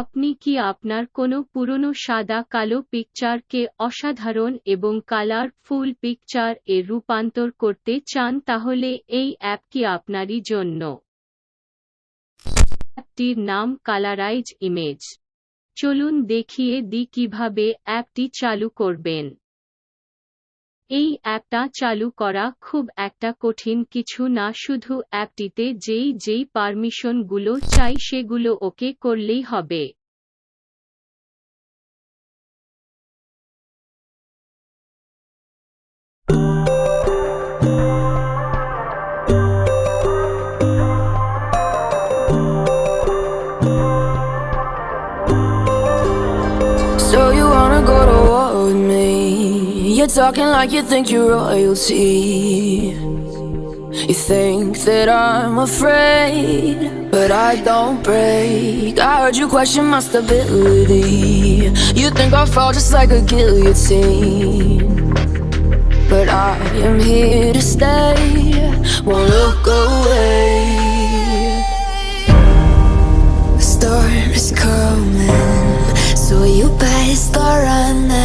আপনি কি আপনার কোনো পুরনো সাদা কালো পিকচারকে অসাধারণ এবং কালারফুল পিকচার এ রূপান্তর করতে চান, তাহলে এই অ্যাপটি আপনারই জন্য। অ্যাপটির নাম কালারাইজ ইমেজ। চলুন দেখিয়ে দিই কিভাবে অ্যাপটি চালু করবেন। এই অ্যাপটা চালু করা খুব একটা কঠিন কিছু না, শুধু অ্যাপটিতে যেই পারমিশনগুলো চাই সেগুলো ওকে করলেই হবে। So you wanna go to war with me? You're talking like you think you're royalty. You think that I'm afraid, but I don't break. I heard you question my stability. You think I'll fall just like a guillotine, but I am here to stay, won't look away. The storm is coming, so you better start running.